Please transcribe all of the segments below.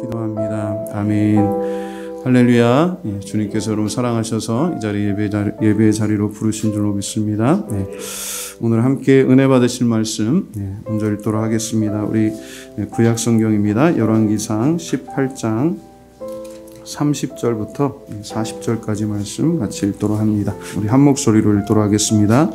기도합니다. 아멘. 할렐루야. 주님께서 여러분 사랑하셔서 이 자리 예배의 자리로 부르신 줄로 믿습니다. 오늘 함께 은혜 받으실 말씀 먼저 읽도록 하겠습니다. 우리 구약 성경입니다. 열왕기상 18장 30절부터 40절까지 말씀 같이 읽도록 합니다. 우리 한 목소리로 읽도록 하겠습니다.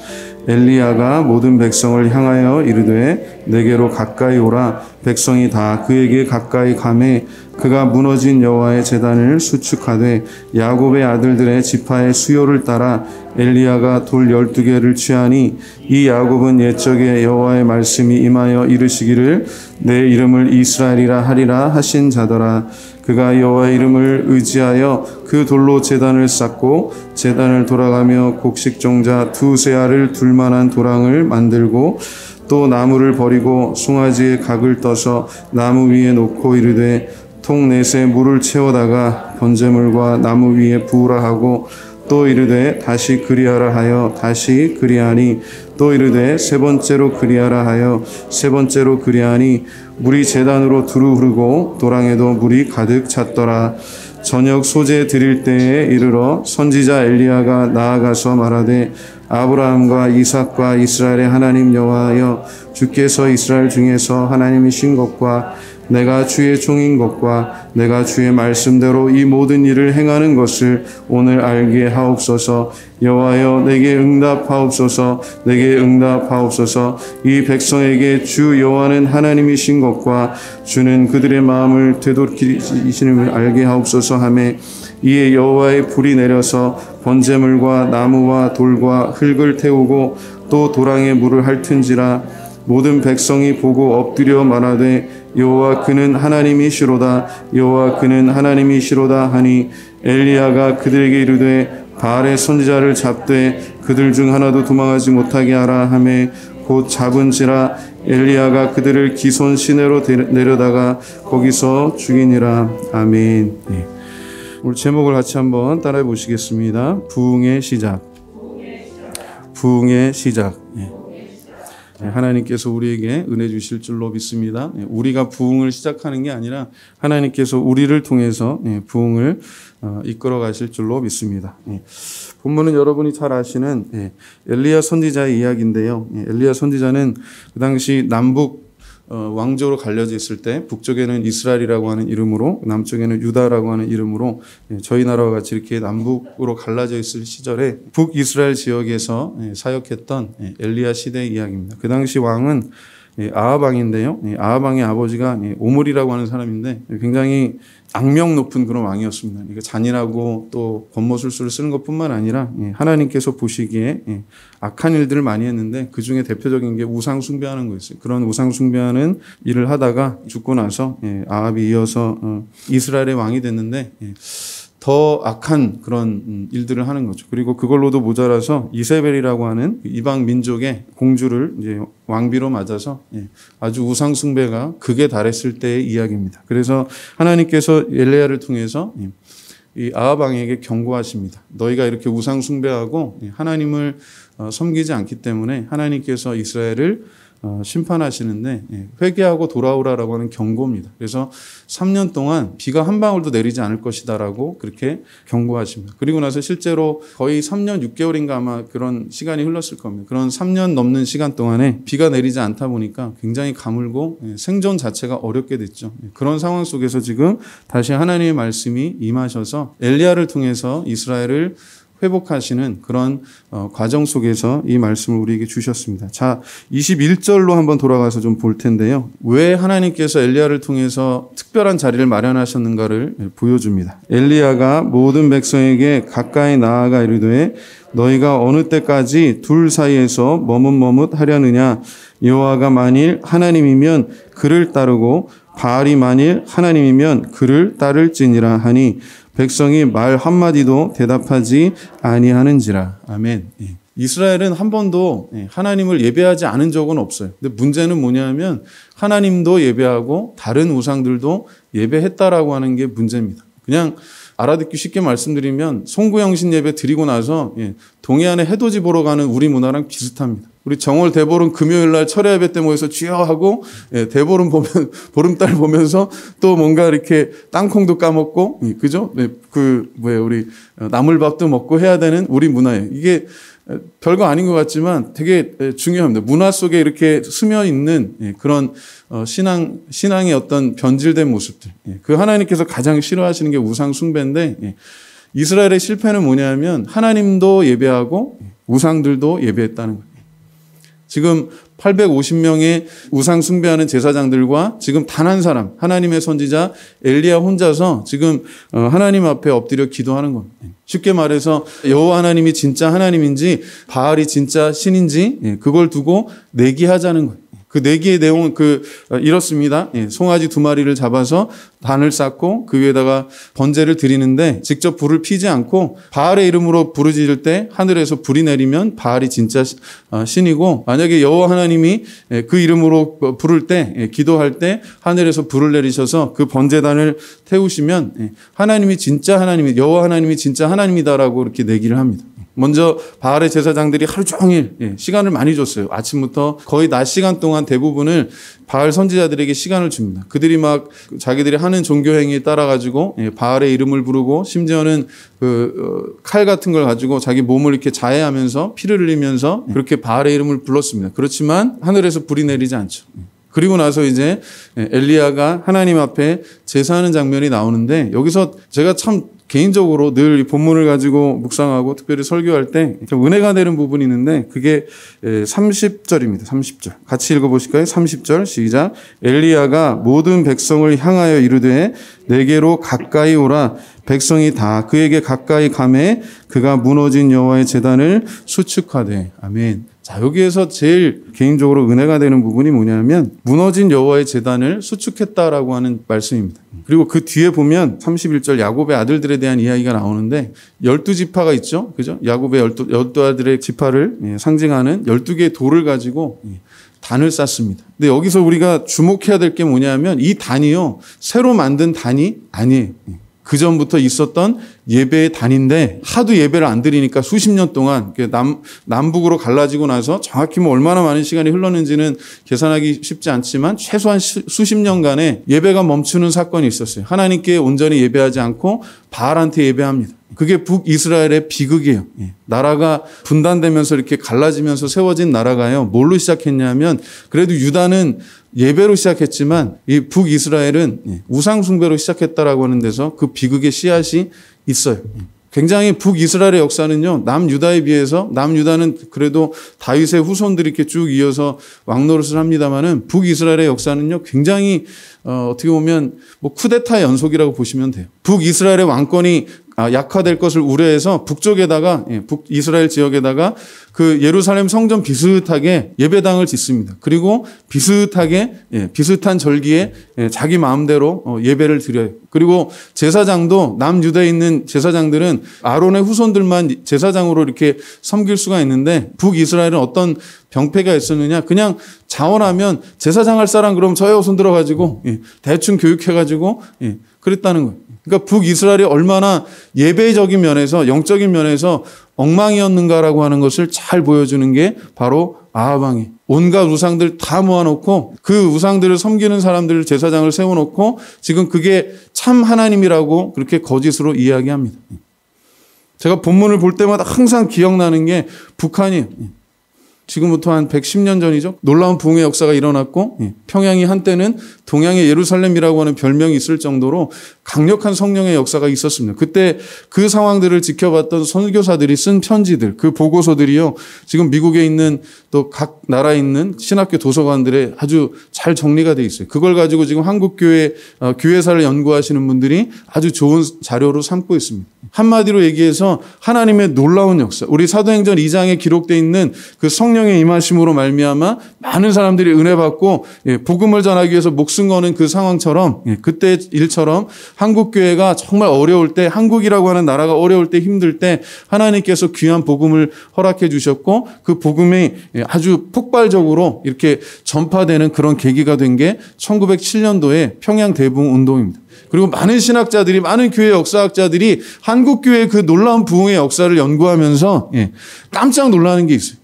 엘리야가 모든 백성을 향하여 이르되 내게로 가까이 오라. 백성이 다 그에게 가까이 가매 그가 무너진 여호와의 제단을 수축하되 야곱의 아들들의 지파의 수요를 따라 엘리야가 돌 12개를 취하니 이 야곱은 옛적에 여호와의 말씀이 임하여 이르시기를 내 이름을 이스라엘이라 하리라 하신 자더라. 그가 여호와의 이름을 의지하여 그 돌로 제단을 쌓고 제단을 돌아가며 곡식종자 두세 알을 둘 만한 도랑을 만들고 또 나무를 버리고 송아지의 각을 떠서 나무 위에 놓고 이르되 통 넷에 물을 채워다가 번제물과 나무 위에 부으라 하고 또 이르되 다시 그리하라 하여 다시 그리하니 또 이르되 세 번째로 그리하라 하여 세 번째로 그리하니 물이 제단으로 두루 흐르고 도랑에도 물이 가득 찼더라. 저녁 소제 드릴 때에 이르러 선지자 엘리야가 나아가서 말하되 아브라함과 이삭과 이스라엘의 하나님 여호와여 주께서 이스라엘 중에서 하나님이신 것과 내가 주의 종인 것과 내가 주의 말씀대로 이 모든 일을 행하는 것을 오늘 알게 하옵소서. 여호와여 내게 응답하옵소서. 내게 응답하옵소서. 이 백성에게 주 여호와는 하나님이신 것과 주는 그들의 마음을 되돌이키심을 알게 하옵소서 하매 이에 여호와의 불이 내려서 번제물과 나무와 돌과 흙을 태우고 또 도랑에 물을 핥은지라. 모든 백성이 보고 엎드려 말하되 여호와 그는 하나님이시로다. 여호와 그는 하나님이시로다 하니 엘리야가 그들에게 이르되 바알의 선지자를 잡되 그들 중 하나도 도망하지 못하게 하라 하매 곧 잡은지라. 엘리야가 그들을 기손 시내로 내려다가 거기서 죽이니라. 아멘. 오늘 제목을 같이 한번 따라해 보시겠습니다. 부흥의 시작. 부흥의 시작. 하나님께서 우리에게 은혜 주실 줄로 믿습니다. 우리가 부흥을 시작하는 게 아니라 하나님께서 우리를 통해서 부흥을 이끌어 가실 줄로 믿습니다. 본문은 여러분이 잘 아시는 엘리야 선지자의 이야기인데요. 엘리야 선지자는 그 당시 남북 왕조로 갈려져 있을 때 북쪽에는 이스라엘이라고 하는 이름으로 남쪽에는 유다라고 하는 이름으로 저희 나라와 같이 이렇게 남북으로 갈라져 있을 시절에 북이스라엘 지역에서 사역했던 엘리야 시대의 이야기입니다. 그 당시 왕은 아합 왕인데요. 아합 왕의 아버지가 오므리라고 하는 사람인데 굉장히 악명 높은 그런 왕이었습니다. 그러니까 잔인하고 또 권모술수를 쓰는 것뿐만 아니라 하나님께서 보시기에 악한 일들을 많이 했는데 그 중에 대표적인 게 우상 숭배하는 거였어요. 그런 우상 숭배하는 일을 하다가 죽고 나서 아합이 이어서 이스라엘의 왕이 됐는데 더 악한 그런 일들을 하는 거죠. 그리고 그걸로도 모자라서 이세벨이라고 하는 이방 민족의 공주를 이제 왕비로 맞아서 아주 우상 숭배가 극에 달했을 때의 이야기입니다. 그래서 하나님께서 엘리야를 통해서 이 아합 왕에게 경고하십니다. 너희가 이렇게 우상 숭배하고 하나님을 섬기지 않기 때문에 하나님께서 이스라엘을 심판하시는데 회개하고 돌아오라라고 하는 경고입니다. 그래서 3년 동안 비가 한 방울도 내리지 않을 것이다라고 그렇게 경고하십니다. 그리고 나서 실제로 거의 3년 6개월인가 아마 그런 시간이 흘렀을 겁니다. 그런 3년 넘는 시간 동안에 비가 내리지 않다 보니까 굉장히 가물고 생존 자체가 어렵게 됐죠. 그런 상황 속에서 지금 다시 하나님의 말씀이 임하셔서 엘리야를 통해서 이스라엘을 회복하시는 그런 과정 속에서 이 말씀을 우리에게 주셨습니다. 자, 21절로 한번 돌아가서 좀 볼 텐데요. 왜 하나님께서 엘리야를 통해서 특별한 자리를 마련하셨는가를 보여줍니다. 엘리야가 모든 백성에게 가까이 나아가 이르되 너희가 어느 때까지 둘 사이에서 머뭇머뭇하려느냐. 여호와가 만일 하나님이면 그를 따르고 바알이 만일 하나님이면 그를 따를지니라 하니 백성이 말 한마디도 대답하지 아니하는지라. 아멘. 이스라엘은 한 번도 하나님을 예배하지 않은 적은 없어요. 근데 문제는 뭐냐면 하나님도 예배하고 다른 우상들도 예배했다라고 하는 게 문제입니다. 그냥 알아듣기 쉽게 말씀드리면 송구영신 예배 드리고 나서 동해안에 해돋이 보러 가는 우리 문화랑 비슷합니다. 우리 정월 대보름 금요일 날 철야 예배 때 모여서 주여 하고 대보름 보면 보름달 보면서 또 뭔가 이렇게 땅콩도 까먹고 그죠? 우리 나물밥도 먹고 해야 되는 우리 문화예요. 이게 별거 아닌 것 같지만 되게 중요합니다. 문화 속에 이렇게 스며 있는 그런 신앙의 어떤 변질된 모습들. 그 하나님께서 가장 싫어하시는 게 우상 숭배인데 이스라엘의 실패는 뭐냐면 하나님도 예배하고 우상들도 예배했다는 거예요. 지금 850명의 우상 숭배하는 제사장들과 지금 단 한 사람 하나님의 선지자 엘리야 혼자서 지금 하나님 앞에 엎드려 기도하는 겁니다. 쉽게 말해서 여호와 하나님이 진짜 하나님인지 바알이 진짜 신인지 그걸 두고 내기하자는 거예요. 그 내기의 내용은 이렇습니다. 송아지 2마리를 잡아서 단을 쌓고 그 위에다가 번제를 드리는데 직접 불을 피지 않고 바알의 이름으로 부르짖을 때 하늘에서 불이 내리면 바알이 진짜 신이고, 만약에 여호와 하나님이 그 이름으로 부를 때 기도할 때 하늘에서 불을 내리셔서 그 번제단을 태우시면 하나님이 진짜 하나님이 여호와 하나님이 진짜 하나님이다라고 이렇게 내기를 합니다. 먼저 바알의 제사장들이 하루 종일 시간을 많이 줬어요. 아침부터 거의 낮 시간 동안 대부분을 바알 선지자들에게 시간을 줍니다. 그들이 막 자기들이 하는 종교 행위에 따라 가지고 바알의 이름을 부르고 심지어는 칼 같은 걸 가지고 자기 몸을 이렇게 자해하면서 피를 흘리면서 그렇게 바알의 이름을 불렀습니다. 그렇지만 하늘에서 불이 내리지 않죠. 그리고 나서 이제 엘리야가 하나님 앞에 제사하는 장면이 나오는데, 여기서 제가 참 개인적으로 늘 이 본문을 가지고 묵상하고 특별히 설교할 때 좀 은혜가 되는 부분이 있는데, 그게 30절입니다. 30절. 같이 읽어보실까요? 30절 시작. 엘리야가 모든 백성을 향하여 이르되 내게로 가까이 오라. 백성이 다 그에게 가까이 가매 그가 무너진 여호와의 제단을 수축하되. 아멘. 자, 여기에서 제일 개인적으로 은혜가 되는 부분이 뭐냐면 무너진 여호와의 제단을 수축했다라고 하는 말씀입니다. 그리고 그 뒤에 보면 31절 야곱의 아들들에 대한 이야기가 나오는데 12지파가 있죠. 그죠? 야곱의 12아들의 지파를 상징하는 12개의 돌을 가지고 단을 쌓습니다. 근데 여기서 우리가 주목해야 될 게 뭐냐면 이 단이요, 새로 만든 단이 아니에요. 그 전부터 있었던 예배의 단인데 하도 예배를 안 드리니까 수십 년 동안 남북으로 갈라지고 나서 정확히 얼마나 많은 시간이 흘렀는지는 계산하기 쉽지 않지만 최소한 수십 년간의 예배가 멈추는 사건이 있었어요. 하나님께 온전히 예배하지 않고 바알한테 예배합니다. 그게 북이스라엘의 비극이에요. 나라가 분단되면서 이렇게 갈라지면서 세워진 나라가요, 뭘로 시작했냐면 그래도 유다는 예배로 시작했지만 이 북이스라엘은 우상 숭배로 시작했다라고 하는 데서 그 비극의 씨앗이 있어요. 굉장히 북이스라엘의 역사는요, 남유다에 비해서, 남유다는 그래도 다윗의 후손들이 이렇게 쭉 이어서 왕노릇을 합니다만은 북이스라엘의 역사는요, 굉장히 어떻게 보면 쿠데타의 연속이라고 보시면 돼요. 북이스라엘의 왕권이 약화될 것을 우려해서 북쪽에다가, 북이스라엘 지역에다가 그 예루살렘 성전 비슷하게 예배당을 짓습니다. 그리고 비슷하게, 비슷한 절기에 자기 마음대로 예배를 드려요. 그리고 제사장도 남유다에 있는 제사장들은 아론의 후손들만 제사장으로 이렇게 섬길 수가 있는데, 북이스라엘은 어떤 병폐가 있었느냐, 그냥 자원하면 제사장 할 사람 그럼 저의 손 들어가지고 대충 교육해가지고 그랬다는 거예요. 그러니까 북이스라엘이 얼마나 예배적인 면에서, 영적인 면에서 엉망이었는가라고 하는 것을 잘 보여주는 게 바로 아합 왕이 온갖 우상들 다 모아놓고 그 우상들을 섬기는 사람들 제사장을 세워놓고 지금 그게 참 하나님이라고 그렇게 거짓으로 이야기합니다. 제가 본문을 볼 때마다 항상 기억나는 게 북한이에요. 지금부터 한 110년 전이죠. 놀라운 부흥의 역사가 일어났고 평양이 한때는 동양의 예루살렘이라고 하는 별명이 있을 정도로 강력한 성령의 역사가 있었습니다. 그때 그 상황들을 지켜봤던 선교사들이 쓴 편지들, 그 보고서들이요, 지금 미국에 있는 또 각 나라에 있는 신학교 도서관들에 아주 잘 정리가 돼 있어요. 그걸 가지고 지금 한국교회 교회사를 연구하시는 분들이 아주 좋은 자료로 삼고 있습니다. 한마디로 얘기해서 하나님의 놀라운 역사, 우리 사도행전 2장에 기록되어 있는 그 성령의 임하심으로 말미암아 많은 사람들이 은혜 받고 복음을 전하기 위해서 목숨 거는 그 상황처럼, 그때 일처럼 한국교회가 정말 어려울 때, 한국이라고 하는 나라가 어려울 때, 힘들 때 하나님께서 귀한 복음을 허락해 주셨고 그 복음이 아주 폭발적으로 이렇게 전파되는 그런 계기가 된 게 1907년도에 평양 대부흥 운동입니다. 그리고 많은 신학자들이, 많은 교회 역사학자들이 한국교회의 그 놀라운 부흥의 역사를 연구하면서 깜짝 놀라는 게 있어요.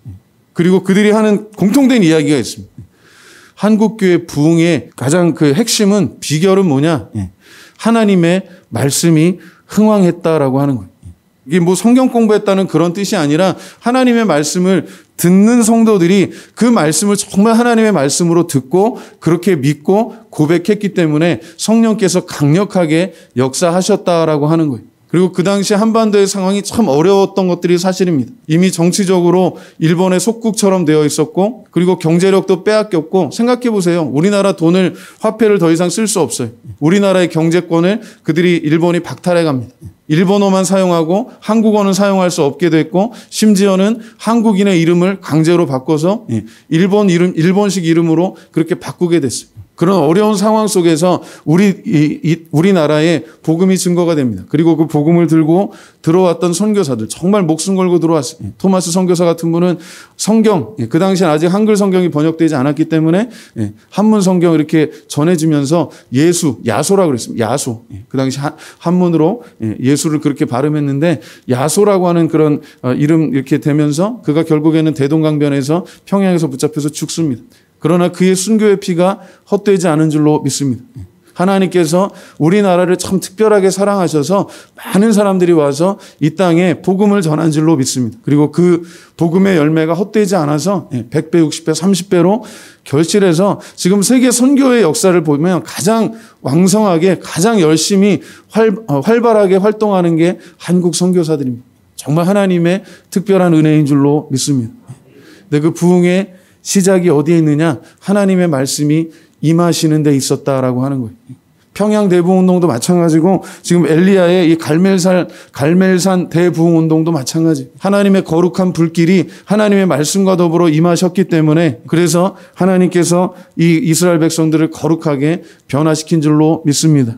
그리고 그들이 하는 공통된 이야기가 있습니다. 한국교회 부흥의 가장 그 핵심은 비결은 뭐냐? 하나님의 말씀이 흥왕했다라고 하는 거예요. 이게 뭐 성경 공부했다는 그런 뜻이 아니라 하나님의 말씀을 듣는 성도들이 그 말씀을 정말 하나님의 말씀으로 듣고 그렇게 믿고 고백했기 때문에 성령께서 강력하게 역사하셨다라고 하는 거예요. 그리고 그 당시 한반도의 상황이 참 어려웠던 것들이 사실입니다. 이미 정치적으로 일본의 속국처럼 되어 있었고 그리고 경제력도 빼앗겼고 생각해 보세요. 우리나라 돈을 화폐를 더 이상 쓸 수 없어요. 우리나라의 경제권을 그들이 일본이 박탈해 갑니다. 일본어만 사용하고 한국어는 사용할 수 없게 됐고 심지어는 한국인의 이름을 강제로 바꿔서 일본식 이름으로 그렇게 바꾸게 됐어요. 그런 어려운 상황 속에서 우리나라에 복음이 증거가 됩니다. 그리고 그 복음을 들고 들어왔던 선교사들 정말 목숨 걸고 들어왔어요. 토마스 선교사 같은 분은 성경, 그 당시엔 아직 한글 성경이 번역되지 않았기 때문에 한문 성경 이렇게 전해지면서 야소라고 그랬습니다. 야소. 그 당시 한문으로 예수를 그렇게 발음했는데 야소라고 하는 그런 이름 이렇게 되면서 그가 결국에는 대동강변에서 평양에서 붙잡혀서 죽습니다. 그러나 그의 순교의 피가 헛되지 않은 줄로 믿습니다. 하나님께서 우리나라를 참 특별하게 사랑하셔서 많은 사람들이 와서 이 땅에 복음을 전한 줄로 믿습니다. 그리고 그 복음의 열매가 헛되지 않아서 100배, 60배, 30배로 결실해서 지금 세계 선교의 역사를 보면 가장 왕성하게 가장 열심히 활발하게 활동하는 게 한국 선교사들입니다. 정말 하나님의 특별한 은혜인 줄로 믿습니다. 근데 그 부흥의 시작이 어디에 있느냐? 하나님의 말씀이 임하시는 데 있었다라고 하는 거예요. 평양 대부흥운동도 마찬가지고 지금 엘리야의 이 갈멜산 대부흥운동도 마찬가지. 하나님의 거룩한 불길이 하나님의 말씀과 더불어 임하셨기 때문에 그래서 하나님께서 이 이스라엘 백성들을 거룩하게 변화시킨 줄로 믿습니다.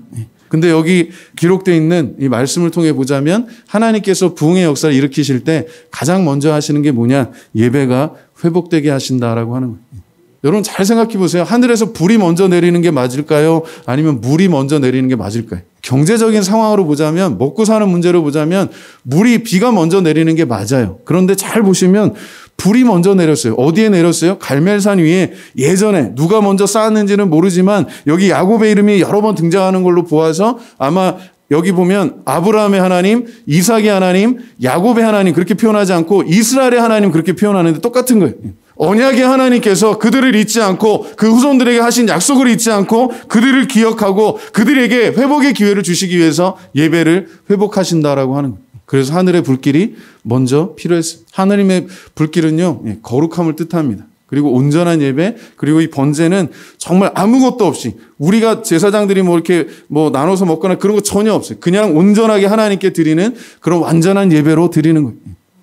근데 여기 기록되어 있는 이 말씀을 통해 보자면 하나님께서 부흥의 역사를 일으키실 때 가장 먼저 하시는 게 뭐냐? 예배가 회복되게 하신다라고 하는 거예요. 여러분 잘 생각해 보세요. 하늘에서 불이 먼저 내리는 게 맞을까요? 아니면 물이 먼저 내리는 게 맞을까요? 경제적인 상황으로 보자면 먹고 사는 문제로 보자면 비가 먼저 내리는 게 맞아요. 그런데 잘 보시면 불이 먼저 내렸어요. 어디에 내렸어요? 갈멜산 위에 예전에 누가 먼저 쌓았는지는 모르지만 여기 야곱의 이름이 여러 번 등장하는 걸로 보아서 아마 여기 보면 아브라함의 하나님, 이삭의 하나님, 야곱의 하나님 그렇게 표현하지 않고 이스라엘의 하나님 그렇게 표현하는데 똑같은 거예요. 언약의 하나님께서 그들을 잊지 않고 그 후손들에게 하신 약속을 잊지 않고 그들을 기억하고 그들에게 회복의 기회를 주시기 위해서 예배를 회복하신다라고 하는 거예요. 그래서 하늘의 불길이 먼저 필요했어요. 하나님의 불길은요, 거룩함을 뜻합니다. 그리고 온전한 예배, 그리고 이 번제는 정말 아무것도 없이 우리가 제사장들이 이렇게 나눠서 먹거나 그런 거 전혀 없어요. 그냥 온전하게 하나님께 드리는 그런 완전한 예배로 드리는 거예요.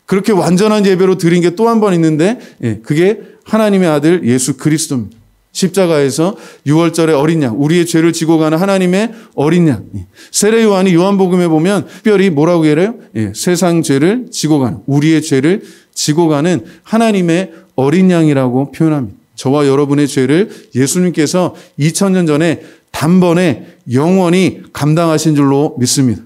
그렇게 완전한 예배로 드린 게 또 한 번 있는데 그게 하나님의 아들 예수 그리스도입니다. 십자가에서 유월절의 어린 양, 우리의 죄를 지고 가는 하나님의 어린 양. 세례 요한이 요한복음에 보면 특별히 뭐라고 얘기해요? 세상 죄를 지고 가는, 우리의 죄를 지고 가는 하나님의 어린 양이라고 표현합니다. 저와 여러분의 죄를 예수님께서 2000년 전에 단번에 영원히 감당하신 줄로 믿습니다.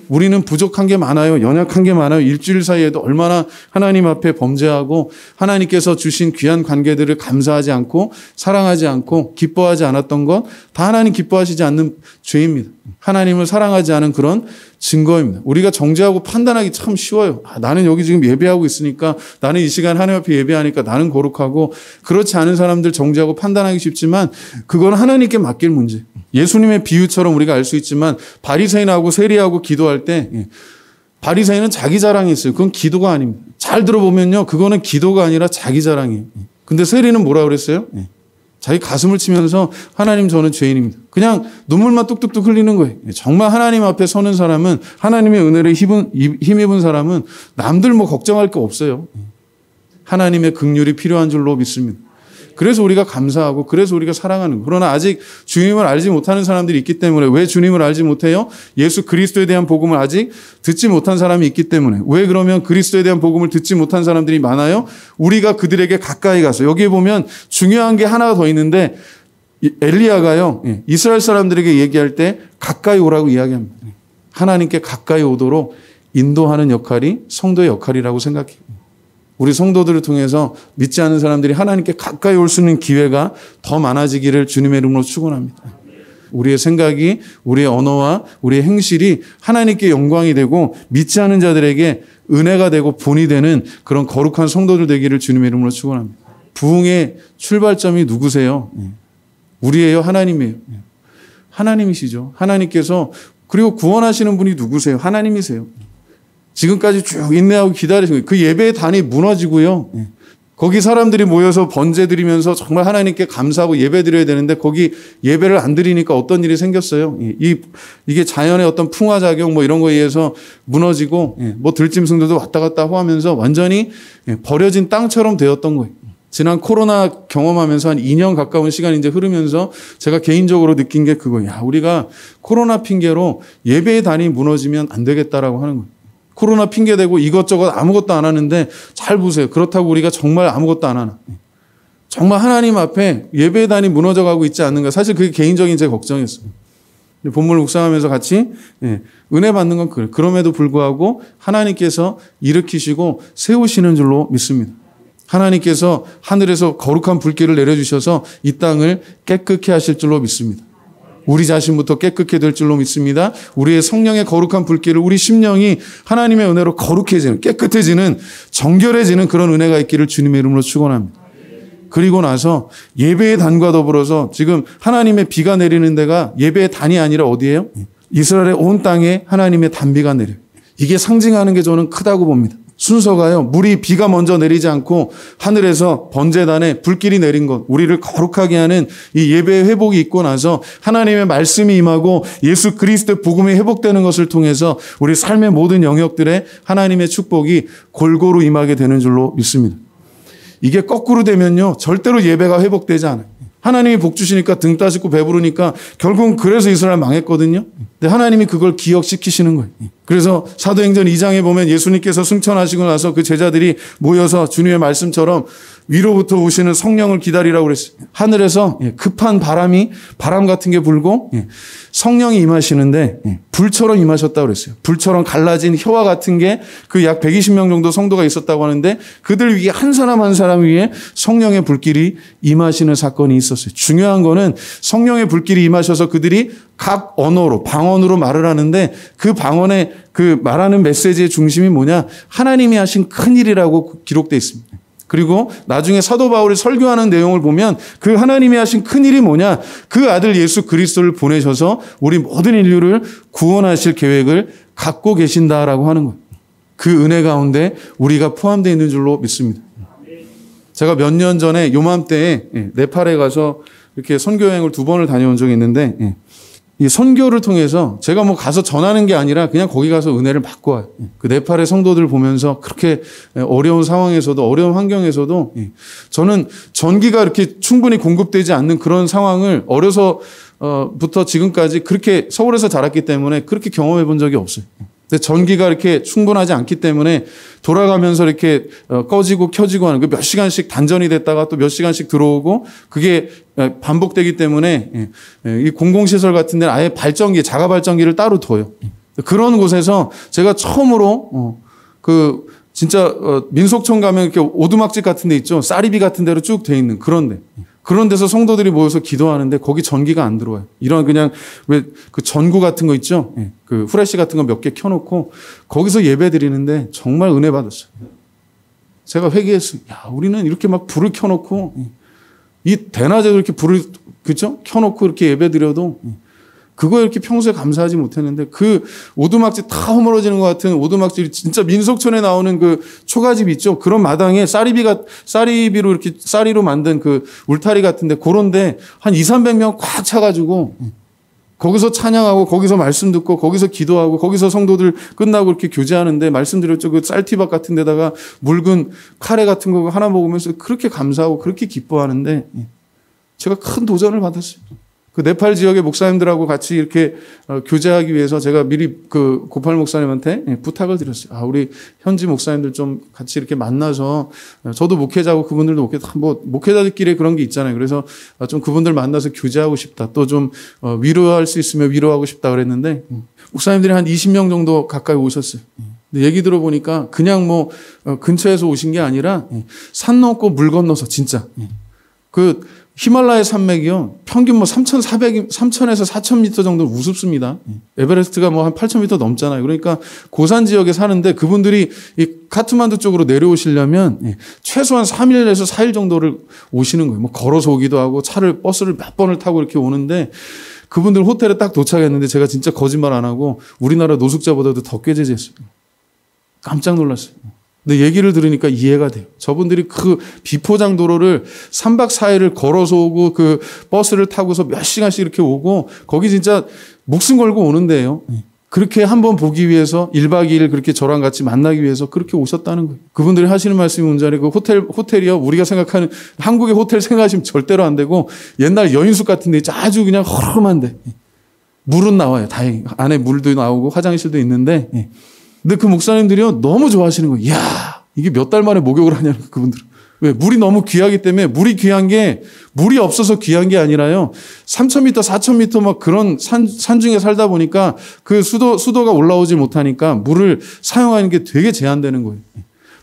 우리는 부족한 게 많아요. 연약한 게 많아요. 일주일 사이에도 얼마나 하나님 앞에 범죄하고 하나님께서 주신 귀한 관계들을 감사하지 않고 사랑하지 않고 기뻐하지 않았던 것 다 하나님 기뻐하시지 않는 죄입니다. 하나님을 사랑하지 않은 그런 증거입니다. 우리가 정죄하고 판단하기 참 쉬워요. 나는 여기 지금 예배하고 있으니까 나는 이 시간 하나님 앞에 예배하니까 나는 거룩하고 그렇지 않은 사람들 정죄하고 판단하기 쉽지만 그건 하나님께 맡길 문제. 예수님의 비유처럼 우리가 알 수 있지만 바리새인하고 세리하고 기도할 때 바리새인은 자기 자랑이 있어요. 그건 기도가 아닙니다. 잘 들어보면요. 그거는 기도가 아니라 자기 자랑이에요. 근데 세리는 뭐라 그랬어요? 자기 가슴을 치면서 하나님 저는 죄인입니다. 그냥 눈물만 뚝뚝뚝 흘리는 거예요. 정말 하나님 앞에 서는 사람은 하나님의 은혜를 힘입은 사람은 남들 걱정할 게 없어요. 하나님의 긍휼이 필요한 줄로 믿습니다. 그래서 우리가 감사하고 그래서 우리가 사랑하는 거예요. 그러나 아직 주님을 알지 못하는 사람들이 있기 때문에 왜 주님을 알지 못해요? 예수 그리스도에 대한 복음을 아직 듣지 못한 사람이 있기 때문에. 왜 그러면 그리스도에 대한 복음을 듣지 못한 사람들이 많아요? 우리가 그들에게 가까이 가서 여기에 보면 중요한 게 하나가 더 있는데 엘리야가요 이스라엘 사람들에게 얘기할 때 가까이 오라고 이야기합니다. 하나님께 가까이 오도록 인도하는 역할이 성도의 역할이라고 생각해요. 우리 성도들을 통해서 믿지 않는 사람들이 하나님께 가까이 올 수 있는 기회가 더 많아지기를 주님의 이름으로 축원합니다. 우리의 생각이, 우리의 언어와 우리의 행실이 하나님께 영광이 되고 믿지 않는 자들에게 은혜가 되고 본이 되는 그런 거룩한 성도들 되기를 주님의 이름으로 축원합니다. 부흥의 출발점이 누구세요? 우리예요? 하나님이에요? 하나님이시죠. 하나님께서. 그리고 구원하시는 분이 누구세요? 하나님이세요. 지금까지 쭉 인내하고 기다리신 거예요. 그 예배의 단이 무너지고요. 거기 사람들이 모여서 번제 드리면서 정말 하나님께 감사하고 예배 드려야 되는데 거기 예배를 안 드리니까 어떤 일이 생겼어요. 이게 자연의 어떤 풍화작용 뭐 이런 거에 의해서 무너지고 뭐 들짐승들도 왔다 갔다 하면서 완전히 버려진 땅처럼 되었던 거예요. 지난 코로나 경험하면서 한 2년 가까운 시간이 이제 흐르면서 제가 개인적으로 느낀 게 그거예요. 우리가 코로나 핑계로 예배의 단이 무너지면 안 되겠다라고 하는 거예요. 코로나 핑계대고 이것저것 아무것도 안 하는데 잘 보세요. 그렇다고 우리가 정말 아무것도 안 하나. 정말 하나님 앞에 예배의 단이 무너져가고 있지 않는가. 사실 그게 개인적인 제 걱정이었어요. 본문을 묵상하면서 같이 은혜 받는 건 그래요. 그럼에도 불구하고 하나님께서 일으키시고 세우시는 줄로 믿습니다. 하나님께서 하늘에서 거룩한 불길을 내려주셔서 이 땅을 깨끗게 하실 줄로 믿습니다. 우리 자신부터 깨끗게 될 줄로 믿습니다. 우리의 성령의 거룩한 불길을 우리 심령이 하나님의 은혜로 거룩해지는, 깨끗해지는, 정결해지는 그런 은혜가 있기를 주님의 이름으로 축원합니다. 그리고 나서 예배의 단과 더불어서 지금 하나님의 비가 내리는 데가 예배의 단이 아니라 어디예요? 이스라엘의 온 땅에 하나님의 단비가 내려요. 이게 상징하는 게 저는 크다고 봅니다. 순서가요. 물이 비가 먼저 내리지 않고 하늘에서 번제단에 불길이 내린 것, 우리를 거룩하게 하는 이 예배의 회복이 있고 나서 하나님의 말씀이 임하고 예수 그리스도의 복음이 회복되는 것을 통해서 우리 삶의 모든 영역들에 하나님의 축복이 골고루 임하게 되는 줄로 믿습니다. 이게 거꾸로 되면요. 절대로 예배가 회복되지 않아요. 하나님이 복 주시니까 등 따시고 배부르니까 결국은 그래서 이스라엘 망했거든요. 근데 하나님이 그걸 기억시키시는 거예요. 그래서 사도행전 2장에 보면 예수님께서 승천하시고 나서 그 제자들이 모여서 주님의 말씀처럼 위로부터 오시는 성령을 기다리라고 그랬어요. 하늘에서 급한 바람 같은 게 불고 성령이 임하시는데 불처럼 임하셨다고 그랬어요. 불처럼 갈라진 혀와 같은 게 그 약 120명 정도 성도가 있었다고 하는데 그들 위에 한 사람 한 사람 위에 성령의 불길이 임하시는 사건이 있었어요. 중요한 거는 성령의 불길이 임하셔서 그들이 각 언어로 방언으로 말을 하는데 그 방언의 그 말하는 메시지의 중심이 뭐냐? 하나님이 하신 큰일이라고 기록되어 있습니다. 그리고 나중에 사도 바울이 설교하는 내용을 보면 그 하나님이 하신 큰일이 뭐냐? 그 아들 예수 그리스도를 보내셔서 우리 모든 인류를 구원하실 계획을 갖고 계신다라고 하는 거예요. 그 은혜 가운데 우리가 포함되어 있는 줄로 믿습니다. 제가 몇 년 전에 요맘때에 네팔에 가서 이렇게 선교여행을 2번을 다녀온 적이 있는데 이 선교를 통해서 제가 뭐 가서 전하는 게 아니라 그냥 거기 가서 은혜를 받고 와요. 그 네팔의 성도들 보면서 그렇게 어려운 상황에서도 어려운 환경에서도 저는 전기가 이렇게 충분히 공급되지 않는 그런 상황을 어려서부터 지금까지 그렇게 서울에서 자랐기 때문에 그렇게 경험해 본 적이 없어요. 근데 전기가 이렇게 충분하지 않기 때문에 돌아가면서 이렇게 꺼지고 켜지고 하는 그 몇 시간씩 단전이 됐다가 또 몇 시간씩 들어오고 그게 반복되기 때문에 이 공공시설 같은 데는 아예 발전기, 자가 발전기를 따로 둬요. 그런 곳에서 제가 처음으로 진짜 민속촌 가면 이렇게 오두막집 같은 데 있죠. 쌀이비 같은 데로 쭉 돼 있는 그런 데서 성도들이 모여서 기도하는데 거기 전기가 안 들어와요. 이런 그냥 왜 그 전구 같은 거 있죠. 그 후레쉬 같은 거 몇 개 켜놓고 거기서 예배 드리는데 정말 은혜 받았어요. 제가 회개했어요. 야, 우리는 이렇게 막 불을 켜놓고 이 대낮에도 이렇게 불을 그죠? 켜놓고 이렇게 예배 드려도 그거에 이렇게 평소에 감사하지 못했는데 그 오두막집 다 허물어지는 것 같은 오두막집이 진짜 민속촌에 나오는 그 초가집 있죠. 그런 마당에 쌀이비로 이렇게 쌀이로 만든 그 울타리 같은데 그런데 한 200~300명 꽉 차가지고 거기서 찬양하고 거기서 말씀 듣고 거기서 기도하고 거기서 성도들 끝나고 이렇게 교제하는데 말씀드렸죠. 그 쌀티밥 같은 데다가 묽은 카레 같은 거 하나 먹으면서 그렇게 감사하고 그렇게 기뻐하는데 제가 큰 도전을 받았어요. 그 네팔 지역의 목사님들하고 같이 이렇게 교제하기 위해서 제가 미리 그 고팔 목사님한테 부탁을 드렸어요. 우리 현지 목사님들 좀 같이 이렇게 만나서 저도 목회자고 그분들도 목회자들끼리 그런 게 있잖아요. 그래서 좀 그분들 만나서 교제하고 싶다. 또 좀 위로할 수 있으면 위로하고 싶다 그랬는데 목사님들이 한 20명 정도 가까이 오셨어요. 근데 얘기 들어보니까 그냥 뭐 근처에서 오신 게 아니라 산 넘고 물 건너서 진짜 그 히말라야 산맥이요. 평균 뭐 3,000에서 4,000m 정도 우습습니다. 에베레스트가 뭐 한 8,000m 넘잖아요. 그러니까 고산 지역에 사는데 그분들이 이 카트만두 쪽으로 내려오시려면 최소한 3일에서 4일 정도를 오시는 거예요. 뭐 걸어서 오기도 하고 버스를 몇 번을 타고 이렇게 오는데 그분들 호텔에 딱 도착했는데 제가 진짜 거짓말 안 하고 우리나라 노숙자보다도 더 꾀죄죄했어요. 깜짝 놀랐어요. 근데 얘기를 들으니까 이해가 돼요. 저분들이 그 비포장 도로를 3박 4일을 걸어서 오고 그 버스를 타고서 몇 시간씩 이렇게 오고 거기 진짜 목숨 걸고 오는데요. 그렇게 한번 보기 위해서 1박 2일 그렇게 저랑 같이 만나기 위해서 그렇게 오셨다는 거예요. 그분들이 하시는 말씀이 문자리 그 호텔이요. 우리가 생각하는 한국의 호텔 생각하시면 절대로 안 되고 옛날 여인숙 같은데 아주 그냥 허름한데 물은 나와요. 다행히 안에 물도 나오고 화장실도 있는데 근데 그 목사님들이요 너무 좋아하시는 거예요. 이야 이게 몇 달 만에 목욕을 하냐는 그분들은. 왜? 물이 너무 귀하기 때문에 물이 귀한 게 물이 없어서 귀한 게 아니라요. 3,000m, 4,000m 막 그런 산 중에 살다 보니까 그 수도가 올라오지 못하니까 물을 사용하는 게 되게 제한되는 거예요.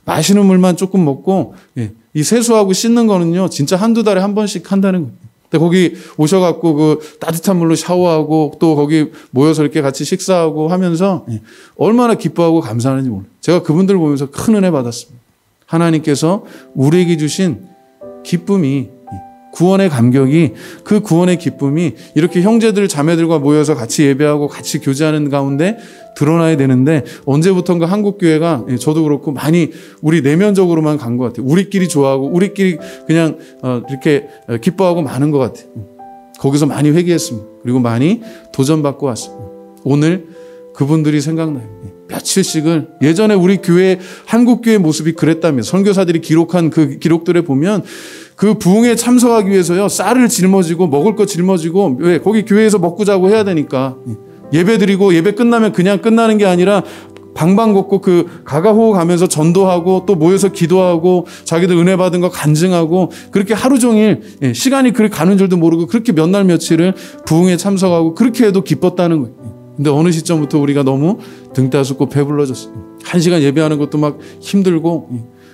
마시는 물만 조금 먹고 이 세수하고 씻는 거는요 진짜 한두 달에 한 번씩 한다는 거예요. 근데 거기 오셔갖고 그 따뜻한 물로 샤워하고 또 거기 모여서 이렇게 같이 식사하고 하면서 얼마나 기뻐하고 감사하는지 몰라요. 제가 그분들 보면서 큰 은혜 받았습니다. 하나님께서 우리에게 주신 기쁨이 구원의 감격이 그 구원의 기쁨이 이렇게 형제들 자매들과 모여서 같이 예배하고 같이 교제하는 가운데 드러나야 되는데 언제부턴가 한국교회가 저도 그렇고 많이 우리 내면적으로만 간 것 같아요. 우리끼리 좋아하고 우리끼리 그냥 이렇게 기뻐하고 많은 것 같아요. 거기서 많이 회개했습니다. 그리고 많이 도전받고 왔습니다. 오늘 그분들이 생각나요. 며칠씩을 예전에 우리 교회 한국교회 모습이 그랬다면 선교사들이 기록한 그 기록들에 보면 그 부흥에 참석하기 위해서요 쌀을 짊어지고 먹을 거 짊어지고 왜 거기 교회에서 먹고 자고 해야 되니까 예배 드리고 예배 끝나면 그냥 끝나는 게 아니라 방방곡곡 그 가가호호 가면서 전도하고 또 모여서 기도하고 자기들 은혜 받은 거 간증하고 그렇게 하루 종일 시간이 그렇게 가는 줄도 모르고 그렇게 몇 날 며칠을 부흥에 참석하고 그렇게 해도 기뻤다는 거예요. 근데 어느 시점부터 우리가 너무 등 따숩고 배불러졌어요. 1시간 예배하는 것도 막 힘들고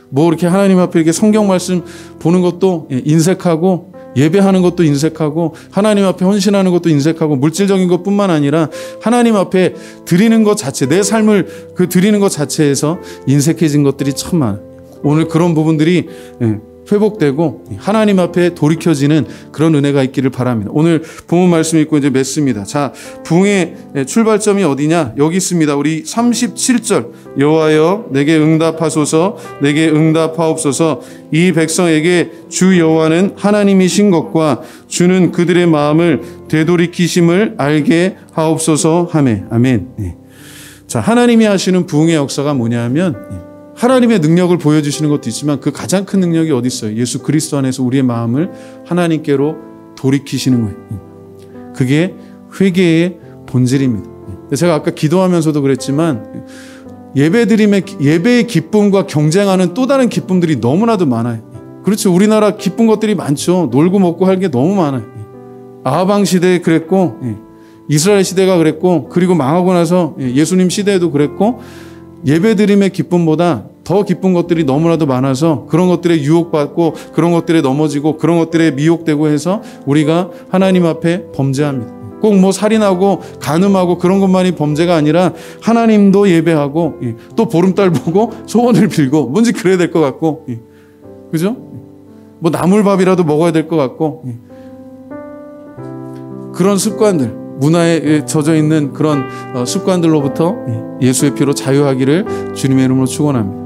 뭐 이렇게 하나님 앞에 이렇게 성경 말씀 보는 것도 인색하고 예배하는 것도 인색하고 하나님 앞에 헌신하는 것도 인색하고 물질적인 것뿐만 아니라 하나님 앞에 드리는 것 자체 내 삶을 그 드리는 것 자체에서 인색해진 것들이 참 많아요. 오늘 그런 부분들이 회복되고 하나님 앞에 돌이켜지는 그런 은혜가 있기를 바랍니다. 오늘 본문 말씀 읽고 이제 맺습니다. 자, 부흥의 출발점이 어디냐? 여기 있습니다. 우리 37절 여호와여 내게 응답하소서 내게 응답하옵소서 이 백성에게 주 여호와는 하나님이신 것과 주는 그들의 마음을 되돌이키심을 알게 하옵소서 하매 아멘. 자, 하나님이 하시는 부흥의 역사가 뭐냐 하면 하나님의 능력을 보여주시는 것도 있지만 그 가장 큰 능력이 어디 있어요? 예수 그리스도 안에서 우리의 마음을 하나님께로 돌이키시는 거예요. 그게 회개의 본질입니다. 제가 아까 기도하면서도 그랬지만 예배의 기쁨과 경쟁하는 또 다른 기쁨들이 너무나도 많아요. 그렇죠. 우리나라 기쁜 것들이 많죠. 놀고 먹고 할 게 너무 많아요. 아하방 시대에 그랬고 이스라엘 시대가 그랬고 그리고 망하고 나서 예수님 시대에도 그랬고 예배드림의 기쁨보다 더 기쁜 것들이 너무나도 많아서 그런 것들에 유혹받고 그런 것들에 넘어지고 그런 것들에 미혹되고 해서 우리가 하나님 앞에 범죄합니다. 꼭 뭐 살인하고 간음하고 그런 것만이 범죄가 아니라 하나님도 예배하고 또 보름달 보고 소원을 빌고 뭔지 그래야 될 것 같고 그죠? 뭐 나물밥이라도 먹어야 될 것 같고 그런 습관들 문화에 젖어 있는 그런 습관들로부터 예수의 피로 자유하기를 주님의 이름으로 축원합니다.